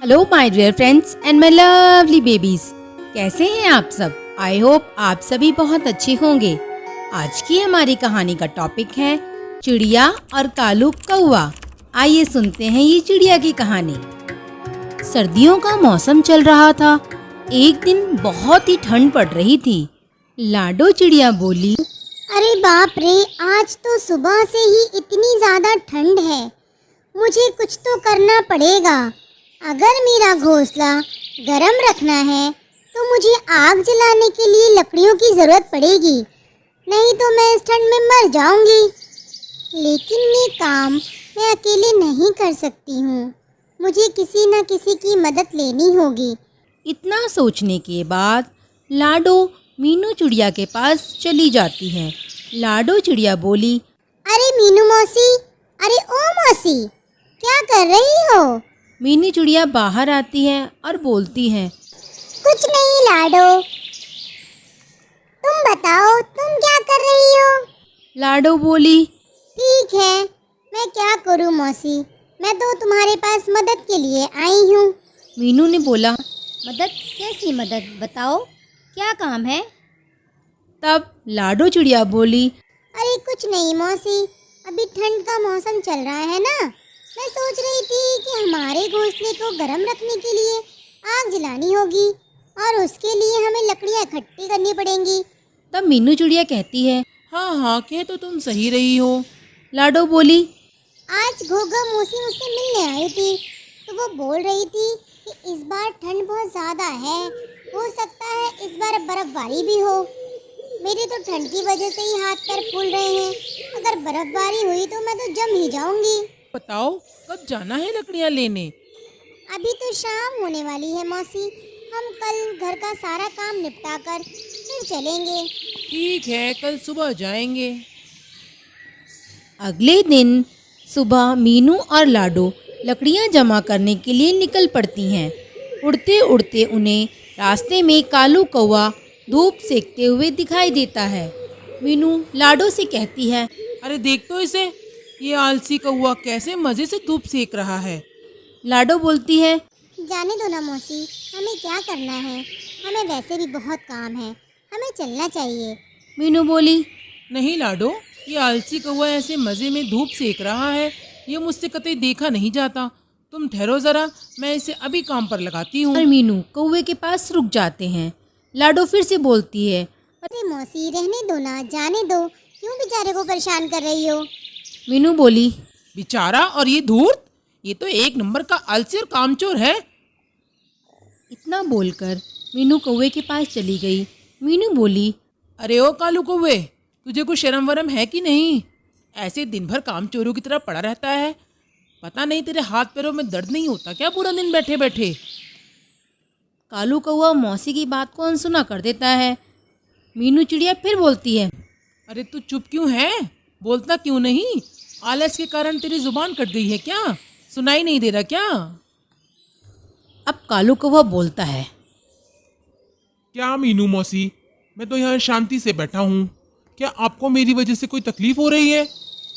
Hello my dear friends and my lovely babies, कैसे हैं आप सब। आई होप आप सभी बहुत अच्छे होंगे। आज की हमारी कहानी का टॉपिक है चिड़िया और कालू कौवा। आइए सुनते हैं ये चिड़िया की कहानी। सर्दियों का मौसम चल रहा था। एक दिन बहुत ही ठंड पड़ रही थी। लाडो चिड़िया बोली, अरे बाप रे, आज तो सुबह से ही इतनी ज़्यादा ठंड है। मुझे कुछ तो करना पड़ेगा। अगर मेरा घोंसला गर्म रखना है तो मुझे आग जलाने के लिए लकड़ियों की ज़रूरत पड़ेगी, नहीं तो मैं इस ठंड में मर जाऊंगी। लेकिन ये काम मैं अकेले नहीं कर सकती हूँ। मुझे किसी न किसी की मदद लेनी होगी। इतना सोचने के बाद लाडो मीनू चिड़िया के पास चली जाती है। लाडो चिड़िया बोली, अरे मीनू मौसी, अरे ओ मौसी, क्या कर रही हो? मीनू चिड़िया बाहर आती है और बोलती है, कुछ नहीं लाडो, तुम बताओ तुम क्या कर रही हो? लाडो बोली, ठीक है, मैं क्या करूं मौसी, मैं तो तुम्हारे पास मदद के लिए आई हूँ। मीनू ने बोला। मदद? कैसी मदद? बताओ, क्या काम है? तब लाडो चिड़िया बोली, अरे कुछ नहीं मौसी, अभी ठंड का मौसम चल रहा है ना, मैं सोच रही थी कि हमारे घोंसले को गर्म रखने के लिए आग जलानी होगी और उसके लिए हमें लकड़ियाँ इकट्ठी करनी पड़ेंगी। तब मीनू चिड़िया कहती है, हाँ कह तो तुम सही रही हो। लाडो बोली, आज घोघा मौसी मुझसे मिलने आई थी तो वो बोल रही थी कि इस बार ठंड बहुत ज़्यादा है, हो सकता है इस बार बर्फबारी भी हो। मेरे तो ठंड की वजह से ही हाथ पैर फूल रहे हैं, अगर बर्फबारी हुई तो मैं तो जम ही जाऊंगी। बताओ कब जाना है लकड़ियाँ लेने? अभी तो शाम होने वाली है मौसी, हम कल घर का सारा काम निपटा कर फिर चलेंगे। ठीक है, कल सुबह जाएंगे। अगले दिन सुबह मीनू और लाडो लकड़ियां जमा करने के लिए निकल पड़ती हैं। उड़ते उड़ते उन्हें रास्ते में कालू कौवा धूप सेकते हुए दिखाई देता है। मीनू लाडो से कहती है, अरे देख तो इसे, ये आलसी कौवा कैसे मजे से धूप सेक रहा है। लाडो बोलती है, जाने दो ना मौसी, हमें क्या करना है, हमें वैसे भी बहुत काम है, हमें चलना चाहिए। मीनू बोली, नहीं लाडो, ये आलसी कौवा ऐसे मजे में धूप सेक रहा है, ये मुझसे कतई देखा नहीं जाता। तुम ठहरो जरा, मैं इसे अभी काम पर लगाती हूँ। और मीनू कौवे के पास रुक जाते हैं। लाडो फिर से बोलती है, अरे मौसी रहने दो ना, जाने दो, क्यों बेचारे को परेशान कर रही हो? मीनू बोली, बेचारा और ये धूर्त, ये तो एक नंबर का आलसी और कामचोर है। इतना बोलकर मीनू कौवे के पास चली गई। मीनू बोली, अरे ओ कालू कौवे, तुझे कोई शर्म वरम है कि नहीं? ऐसे दिन भर कामचोरों की तरह पड़ा रहता है, पता नहीं तेरे हाथ पैरों में दर्द नहीं होता क्या पूरा दिन बैठे बैठे? कालू कौवा मौसी की बात को अनसुना कर देता है। मीनू चिड़िया फिर बोलती है, अरे तू चुप क्यों है, बोलता क्यों नहीं? आलस के कारण तेरी जुबान कट गई है क्या? सुनाई नहीं दे रहा क्या? अब कालू कौवा बोलता है, क्या मीनू मौसी, मैं तो यहाँ शांति से बैठा हूँ, क्या आपको मेरी वजह से कोई तकलीफ हो रही है?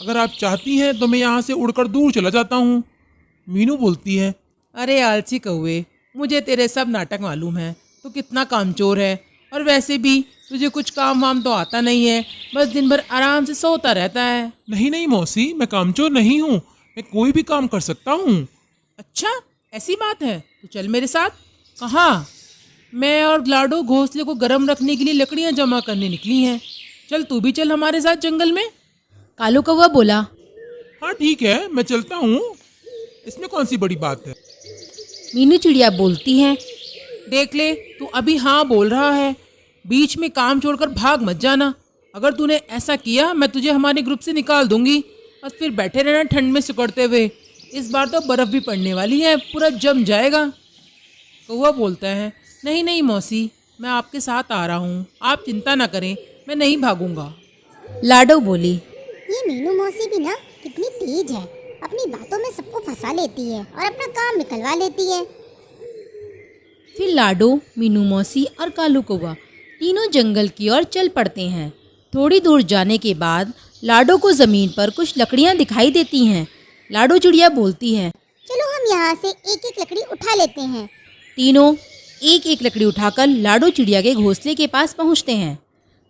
अगर आप चाहती हैं तो मैं यहाँ से उड़कर दूर चला जाता हूँ। मीनू बोलती है, अरे आलसी कौवे, मुझे तेरे सब नाटक मालूम है, तू कितना कामचोर है, और वैसे भी तुझे कुछ काम वाम तो आता नहीं है, बस दिन भर आराम से सोता रहता है। नहीं नहीं मौसी, मैं कामचोर नहीं हूँ, मैं कोई भी काम कर सकता हूँ। अच्छा ऐसी बात है, तो चल मेरे साथ। कहाँ? मैं और लाडो घोंसले को गर्म रखने के लिए लकड़ियाँ जमा करने निकली हैं, चल तू भी चल हमारे साथ जंगल में। कालू कौवा बोला। हाँ ठीक है, मैं चलता हूँ, इसमें कौन सी बड़ी बात है। मीनू चिड़िया बोलती है, देख ले, तू अभी हाँ बोल रहा है, बीच में काम छोड़कर भाग मत जाना। अगर तूने ऐसा किया मैं तुझे हमारे ग्रुप से निकाल दूंगी और फिर बैठे रहना ठंड में सिकुड़ते हुए। इस बार तो बर्फ़ भी पड़ने वाली है, पूरा जम जाएगा। कौवा बोलता है, नहीं नहीं मौसी, मैं आपके साथ आ रहा हूँ, आप चिंता ना करें, मैं नहीं भागूंगा। लाडो बोली, ये मीनू मौसी भी ना कितनी तेज है, अपनी बातों में सबको फंसा लेती है और अपना काम निकलवा लेती है। फिर लाडो, मीनू मौसी और कालू कौवा तीनों जंगल की ओर चल पड़ते हैं। थोड़ी दूर जाने के बाद लाडो को ज़मीन पर कुछ लकड़ियां दिखाई देती हैं। लाडो चिड़िया बोलती है, चलो हम यहाँ से एक एक लकड़ी उठा लेते हैं। तीनों एक एक लकड़ी उठाकर लाडो चिड़िया के घोंसले के पास पहुंचते हैं।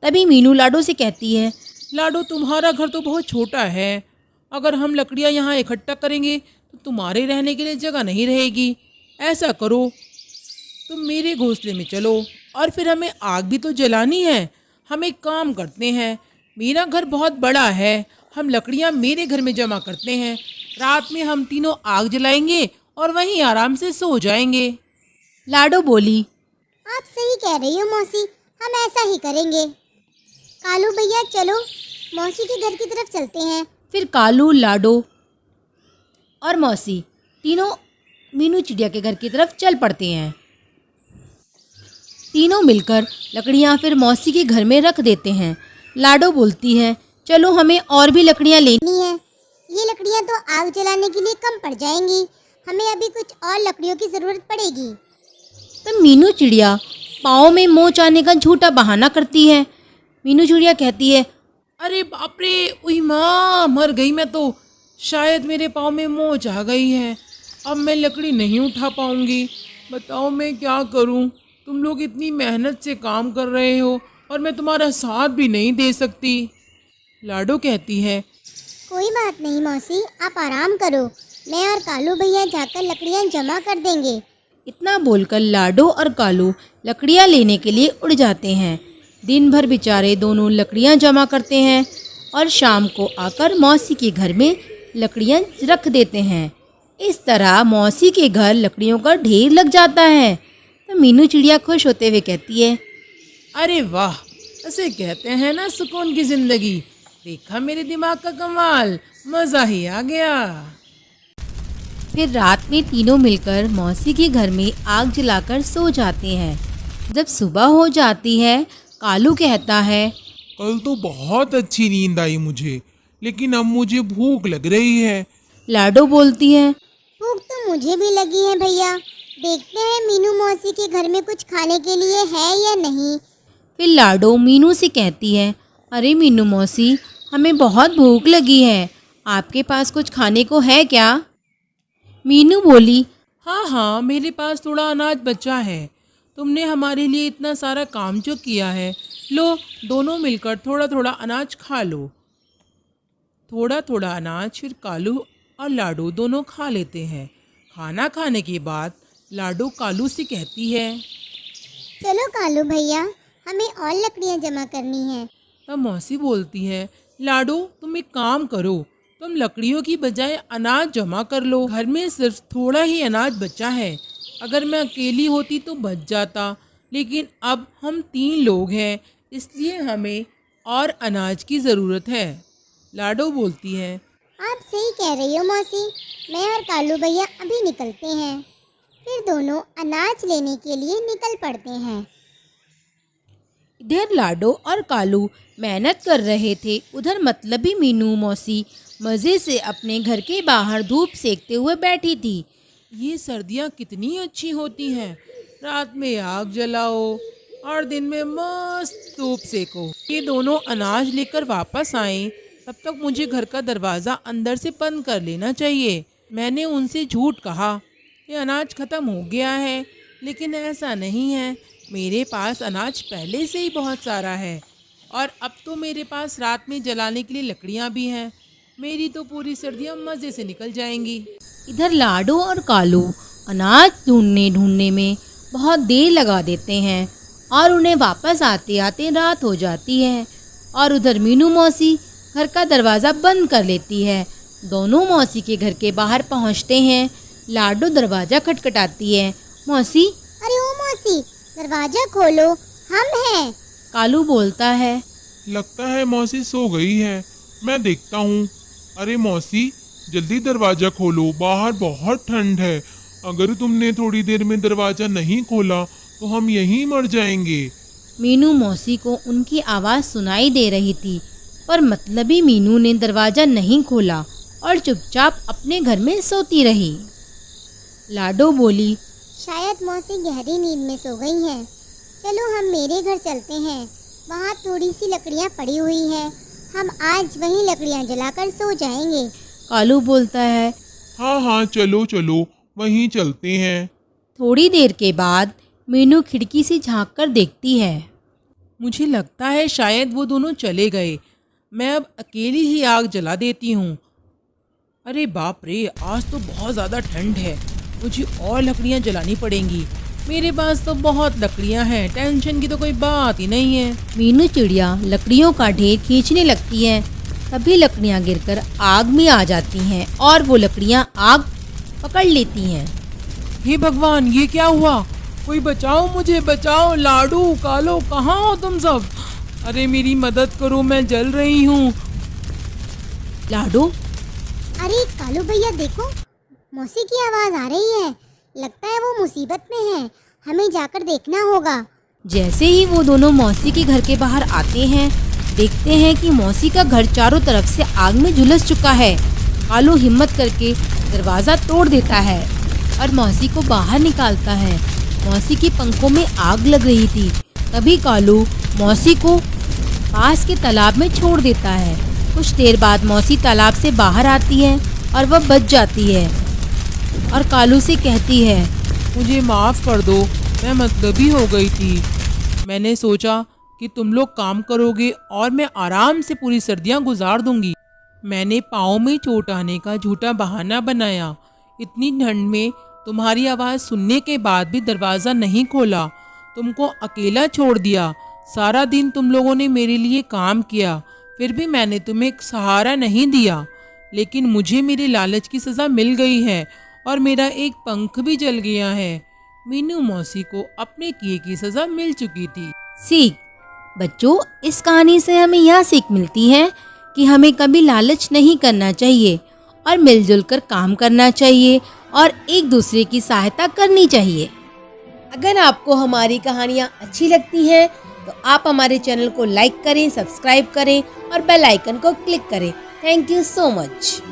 तभी मीनू लाडो से कहती है, लाडो, तुम्हारा घर तो बहुत छोटा है। अगर हम लकड़ियाँ यहाँ इकट्ठा करेंगे तो तुम्हारे रहने के लिए जगह नहीं रहेगी। ऐसा करो, तुम मेरे घोंसले में चलो और फिर हमें आग भी तो जलानी है। हम एक काम करते हैं, मेरा घर बहुत बड़ा है, हम लकड़ियाँ मेरे घर में जमा करते हैं। रात में हम तीनों आग जलाएंगे और वहीं आराम से सो जाएंगे। लाडो बोली, आप सही कह रही हो मौसी, हम ऐसा ही करेंगे। कालू भैया चलो मौसी के घर की तरफ चलते हैं। फिर कालू, लाडो और मौसी तीनों मीनू चिड़िया के घर की तरफ चल पड़ते हैं। तीनों मिलकर लकड़ियाँ फिर मौसी के घर में रख देते हैं। लाडो बोलती है, चलो हमें और भी लकड़ियाँ लेनी नहीं है, ये लकड़ियाँ तो आग जलाने के लिए कम पड़ जाएंगी, हमें अभी कुछ और लकड़ियों की ज़रूरत पड़ेगी। तो मीनू चिड़िया पाँव में मोच आने का झूठा बहाना करती है। मीनू चिड़िया कहती है, अरे बाप रे, उई माँ, मर गई मैं तो। शायद मेरे पाँव में मोच आ गई है, अब मैं लकड़ी नहीं उठा पाऊँगी। बताओ मैं क्या करूँ? तुम लोग इतनी मेहनत से काम कर रहे हो और मैं तुम्हारा साथ भी नहीं दे सकती। लाडो कहती है, कोई बात नहीं मौसी, आप आराम करो, मैं और कालू भैया जाकर लकड़ियाँ जमा कर देंगे। इतना बोलकर लाडो और कालू लकड़ियाँ लेने के लिए उड़ जाते हैं। दिन भर बेचारे दोनों लकड़ियाँ जमा करते हैं और शाम को आकर मौसी के घर में लकड़ियाँ रख देते हैं। इस तरह मौसी के घर लकड़ियों का ढेर लग जाता है। तो मीनू चिड़िया खुश होते हुए कहती है, अरे वाह, ऐसे कहते हैं ना सुकून की ज़िंदगी। देखा मेरे दिमाग का कमाल, मज़ा ही आ गया। फिर रात में तीनों मिलकर मौसी के घर में आग जलाकर सो जाते हैं। जब सुबह हो जाती है, कालू कहता है, कल तो बहुत अच्छी नींद आई मुझे, लेकिन अब मुझे भूख लग रही है। लाडो बोलती है, भूख तो मुझे भी लगी है भैया, देखते हैं मीनू मौसी के घर में कुछ खाने के लिए है या नहीं। फिर लाडो मीनू से कहती है, अरे मीनू मौसी, हमें बहुत भूख लगी है, आपके पास कुछ खाने को है क्या? मीनू बोली, हाँ हाँ, मेरे पास थोड़ा अनाज बचा है। तुमने हमारे लिए इतना सारा काम जो किया है, लो दोनों मिलकर थोड़ा थोड़ा अनाज खा लो। थोड़ा थोड़ा अनाज फिर कालू और लाडो दोनों खा लेते हैं। खाना खाने के बाद लाडो कालू से कहती है, चलो कालू भैया, हमें और लकड़ियाँ जमा करनी है। तब मौसी बोलती है, लाडो तुम एक काम करो, तुम लकड़ियों की बजाय अनाज जमा कर लो। घर में सिर्फ थोड़ा ही अनाज बचा है, अगर मैं अकेली होती तो बच जाता, लेकिन अब हम 3 लोग हैं, इसलिए हमें और अनाज की ज़रूरत है। लाडो बोलती है, आप सही कह रही हो मौसी, मैं और कालू भैया अभी निकलते हैं। फिर दोनों अनाज लेने के लिए निकल पड़ते हैं। इधर लाडो और कालू मेहनत कर रहे थे, उधर मतलबी मीनू मौसी मज़े से अपने घर के बाहर धूप सेकते हुए बैठी थी। ये सर्दियाँ कितनी अच्छी होती हैं, रात में आग जलाओ और दिन में मस्त धूप सेको। ये दोनों अनाज लेकर वापस आए, तब तक मुझे घर का दरवाज़ा अंदर से बंद कर लेना चाहिए। मैंने उनसे झूठ कहा, ये अनाज ख़त्म हो गया है, लेकिन ऐसा नहीं है, मेरे पास अनाज पहले से ही बहुत सारा है और अब तो मेरे पास रात में जलाने के लिए लकड़ियाँ भी हैं। मेरी तो पूरी सर्दियाँ मज़े से निकल जाएंगी। इधर लाडो और कालू अनाज ढूंढने में बहुत देर लगा देते हैं और उन्हें वापस आते आते रात हो जाती है। और उधर मीनू मौसी घर का दरवाज़ा बंद कर लेती है। दोनों मौसी के घर के बाहर पहुंचते हैं। लाडो दरवाज़ा खटखटाती है, मौसी। अरे ओ मौसी, दरवाजा खोलो, हम हैं। कालू बोलता है, लगता है मौसी सो गई है, मैं देखता हूँ। अरे मौसी, जल्दी दरवाजा खोलो, बाहर बहुत ठंड है। अगर तुमने थोड़ी देर में दरवाजा नहीं खोला तो हम यहीं मर जाएंगे। मीनू मौसी को उनकी आवाज़ सुनाई दे रही थी, पर मतलबी मीनू ने दरवाज़ा नहीं खोला और चुपचाप अपने घर में सोती रही। लाडो बोली, शायद मौसी गहरी नींद में सो गई हैं। चलो हम मेरे घर चलते हैं, वहाँ थोड़ी सी लकड़ियाँ पड़ी हुई हैं, हम आज वहीं लकड़ियाँ जलाकर सो जाएंगे। कालू बोलता है, हाँ हाँ, चलो चलो, वहीं चलते हैं। थोड़ी देर के बाद मीनू खिड़की से झांक कर देखती है। मुझे लगता है शायद वो दोनों चले गए। मैं अब अकेली ही आग जला देती हूँ। अरे बाप रे, आज तो बहुत ज़्यादा ठंड है। मुझे और लकड़ियाँ जलानी पड़ेंगी। मेरे पास तो बहुत लकड़ियाँ हैं, टेंशन की तो कोई बात ही नहीं है। मीनू चिड़िया लकड़ियों का ढेर खींचने लगती है। तभी लकड़ियां गिरकर आग में आ जाती हैं और वो लकड़ियां आग पकड़ लेती हैं। हे भगवान, ये क्या हुआ? कोई बचाओ, मुझे बचाओ। लाडू, कालो, कहाँ हो तुम सब? अरे मेरी मदद करो, मैं जल रही हूँ। लाडू, अरे कालू भैया देखो, मौसी की आवाज आ रही है। लगता है वो मुसीबत में है, हमें जाकर देखना होगा। जैसे ही वो दोनों मौसी के घर के बाहर आते हैं, देखते हैं कि मौसी का घर चारों तरफ से आग में झुलस चुका है। कालू हिम्मत करके दरवाज़ा तोड़ देता है और मौसी को बाहर निकालता है। मौसी के पंखों में आग लग रही थी। तभी कालू मौसी को पास के तालाब में छोड़ देता है। कुछ देर बाद मौसी तालाब से बाहर आती है और वह बच जाती है और कालू से कहती है, मुझे माफ़ कर दो, मैं मतलबी हो गई थी। मैंने सोचा कि तुम लोग काम करोगे और मैं आराम से पूरी सर्दियाँ गुजार दूंगी। मैंने पाँव में चोट आने का झूठा बहाना बनाया। इतनी ठंड में तुम्हारी आवाज़ सुनने के बाद भी दरवाज़ा नहीं खोला, तुमको अकेला छोड़ दिया। सारा दिन तुम लोगों ने मेरे लिए काम किया, फिर भी मैंने तुम्हें एक सहारा नहीं दिया। लेकिन मुझे मेरे लालच की सज़ा मिल गई है और मेरा एक पंख भी जल गया है। मीनू मौसी को अपने किए की सज़ा मिल चुकी थी। सीख। बच्चों, इस कहानी से हमें यह सीख मिलती है कि हमें कभी लालच नहीं करना चाहिए और मिलजुल कर काम करना चाहिए और एक दूसरे की सहायता करनी चाहिए। अगर आपको हमारी कहानियाँ अच्छी लगती हैं तो आप हमारे चैनल को लाइक करें, सब्सक्राइब करें और बेल आइकन को क्लिक करें। Thank you so much.